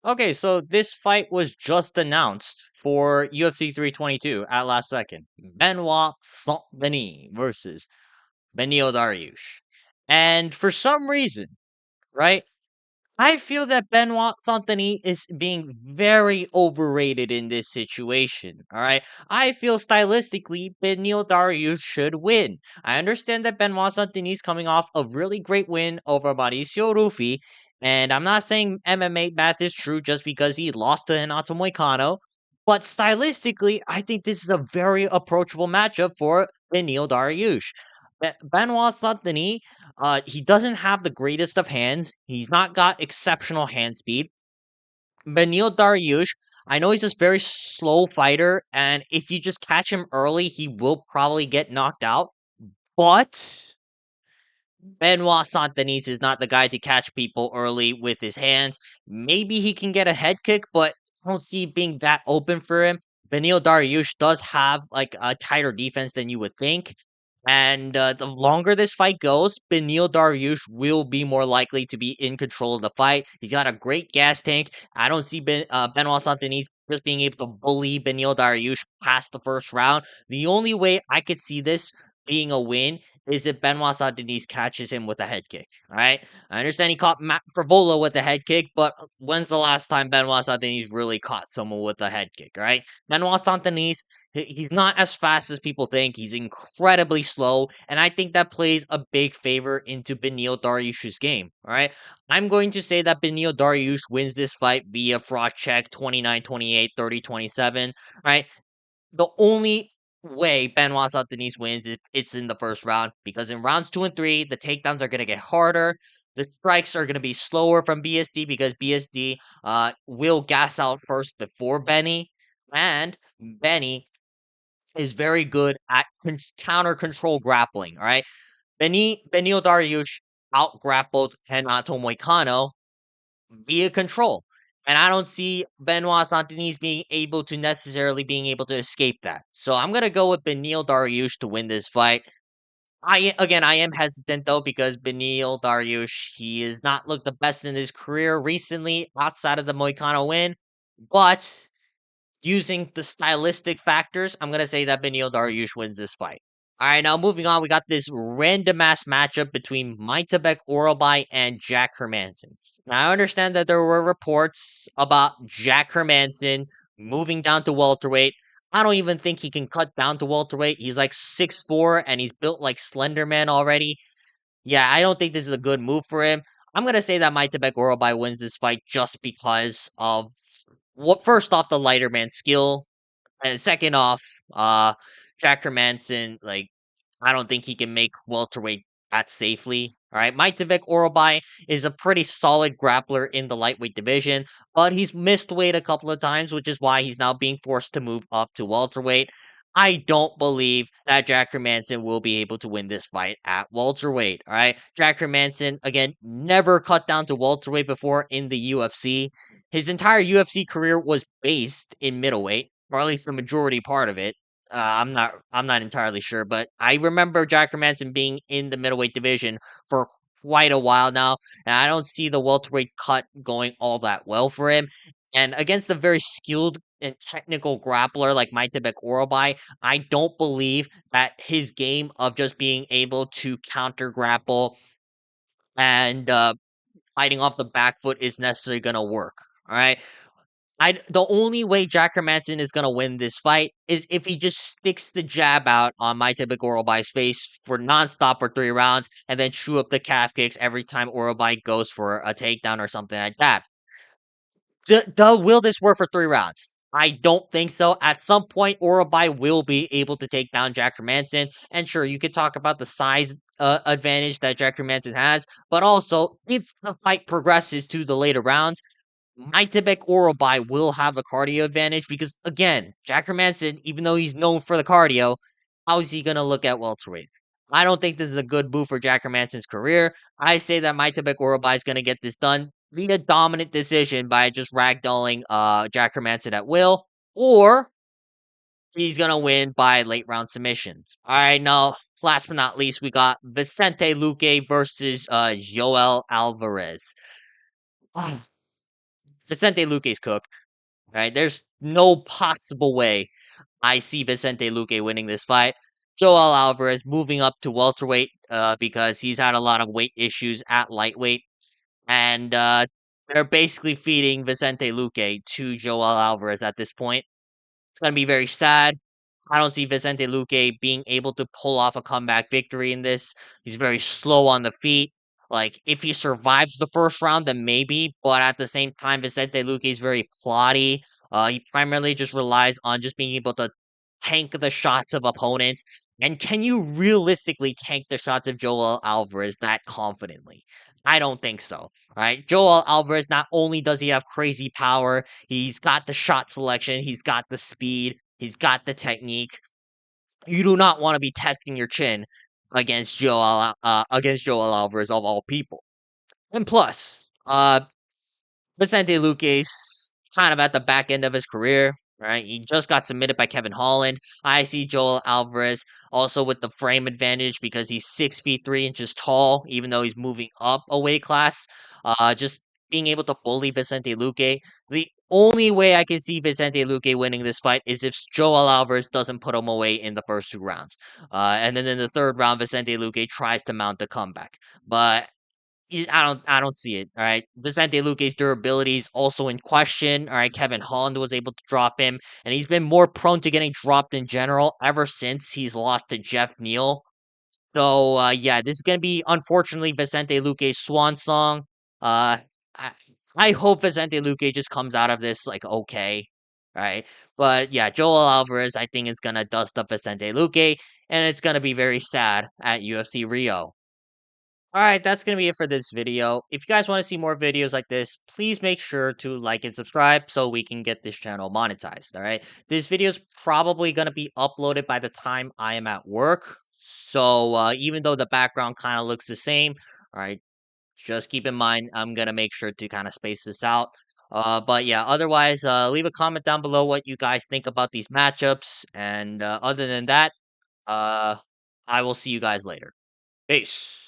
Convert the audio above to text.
Okay, so this fight was just announced for UFC 322 at last second. Benoit Saint-Denis versus Beneil Dariush. And for some reason, right, I feel that Benoit Saint-Denis is being very overrated in this situation. All right. I feel stylistically, Beneil Dariush should win. I understand that Benoit Saint-Denis coming off a really great win over Mauricio Rufy. And I'm not saying MMA math is true just because he lost to Renato Moicano. But stylistically, I think this is a very approachable matchup for Beneil Dariush. Benoit Saint-Denis he doesn't have the greatest of hands. He's not got exceptional hand speed. Beneil Dariush, I know he's just very slow fighter, and if you just catch him early, he will probably get knocked out. But Benoit Saint Denis is not the guy to catch people early with his hands. Maybe he can get a head kick, but I don't see it being that open for him. Beneil Dariush does have like a tighter defense than you would think. And the longer this fight goes, Beneil Dariush will be more likely to be in control of the fight. He's got a great gas tank. I don't see Benoit Saint Denis just being able to bully Beneil Dariush past the first round. The only way I could see this being a win is if Benoit Saint-Denis catches him with a head kick, right? I understand he caught Matt Frivola with a head kick, but when's the last time Benoit Saint-Denis really caught someone with a head kick, right? Benoit Saint-Denis, he's not as fast as people think. He's incredibly slow, and I think that plays a big favor into Beneil Dariush's game, all right? I'm going to say that Beneil Dariush wins this fight via fraud check 29-28, 30-27, right? The only way Benoit Saint-Denis wins is it's in the first round because in rounds 2 and 3, the takedowns are going to get harder. The strikes are going to be slower from BSD because BSD will gas out first before Benny. And Benny is very good at counter control grappling. All right. Benil Dariush out grappled Renato Moicano via control. And I don't see Benoit Saint-Denis being able to necessarily being able to escape that. So I'm gonna go with Beneil Dariush to win this fight. I am hesitant though because Beneil Dariush he has not looked the best in his career recently outside of the Moicano win, but using the stylistic factors, I'm gonna say that Beneil Dariush wins this fight. All right, now moving on, we got this random ass matchup between Maitabek Orobai and Jack Hermanson. Now I understand that there were reports about Jack Hermanson moving down to welterweight. I don't even think he can cut down to welterweight. He's like 6'4" and he's built like Slenderman already. Yeah, I don't think this is a good move for him. I'm gonna say that Maitabek Orobai wins this fight just because of what first off the lighter man skill, and second off, Jack Hermanson, like I don't think he can make welterweight that safely. All right, Mike Orobai is a pretty solid grappler in the lightweight division, but he's missed weight a couple of times, which is why he's now being forced to move up to welterweight. I don't believe that Jack Hermanson will be able to win this fight at welterweight. All right, Jack Hermanson again never cut down to welterweight before in the UFC. His entire UFC career was based in middleweight, or at least the majority part of it. I'm not entirely sure, but I remember Jack Hermanson being in the middleweight division for quite a while now, and I don't see the welterweight cut going all that well for him. And against a very skilled and technical grappler like Maitabek Orobai, I don't believe that his game of just being able to counter grapple and fighting off the back foot is necessarily going to work. All right. The only way Jack Hermanson is gonna win this fight is if he just sticks the jab out on my typical Orobai's face for nonstop for 3 rounds, and then chew up the calf kicks every time Orobai goes for a takedown or something like that. Will this work for 3 rounds? I don't think so. At some point, Orobai will be able to take down Jack Hermanson, and sure, you could talk about the size advantage that Jack Hermanson has, but also if the fight progresses to the later rounds. Tibet Orobai will have the cardio advantage because, again, Jack Hermanson, even though he's known for the cardio, how is he going to look at welterweight? I don't think this is a good move for Jack Hermanson's career. I say that Tibet Orobai is going to get this done via dominant decision by just ragdolling Jack Hermanson at will, or he's going to win by late round submissions. All right, now, last but not least, we got Vicente Luque versus Joel Alvarez. Vicente Luque's cooked, right? There's no possible way I see Vicente Luque winning this fight. Joel Alvarez moving up to welterweight because he's had a lot of weight issues at lightweight. And they're basically feeding Vicente Luque to Joel Alvarez at this point. It's going to be very sad. I don't see Vicente Luque being able to pull off a comeback victory in this. He's very slow on the feet. Like, if he survives the first round, then maybe. But at the same time, Vicente Luque is very plotty. He primarily just relies on just being able to tank the shots of opponents. And can you realistically tank the shots of Joel Alvarez that confidently? I don't think so. Right? Joel Alvarez, not only does he have crazy power, he's got the shot selection, he's got the speed, he's got the technique. You do not want to be testing your chin against Joel Alvarez of all people. And plus, Vicente Luque's kind of at the back end of his career, right? He just got submitted by Kevin Holland. I see Joel Alvarez also with the frame advantage because he's 6 feet 3 inches tall, even though he's moving up a weight class. Just being able to bully Vicente Luque. The only way I can see Vicente Luque winning this fight is if Joel Alvarez doesn't put him away in the first 2 rounds. And then in the third round, Vicente Luque tries to mount a comeback. But I don't see it. All right. Vicente Luque's durability is also in question. All right. Kevin Holland was able to drop him, and he's been more prone to getting dropped in general ever since he's lost to Jeff Neal. So yeah, this is gonna be unfortunately Vicente Luque's swan song. Uh I, I hope Vicente Luque just comes out of this like okay. All right. But yeah, Joel Alvarez, I think is gonna dust up Vicente Luque, and it's gonna be very sad at UFC Rio. Alright, that's gonna be it for this video. If you guys want to see more videos like this, please make sure to like and subscribe so we can get this channel monetized, alright? This video is probably gonna be uploaded by the time I am at work. So, even though the background kind of looks the same, alright, just keep in mind, I'm gonna make sure to kind of space this out. But yeah, otherwise, leave a comment down below what you guys think about these matchups. And other than that, uh, I will see you guys later. Peace.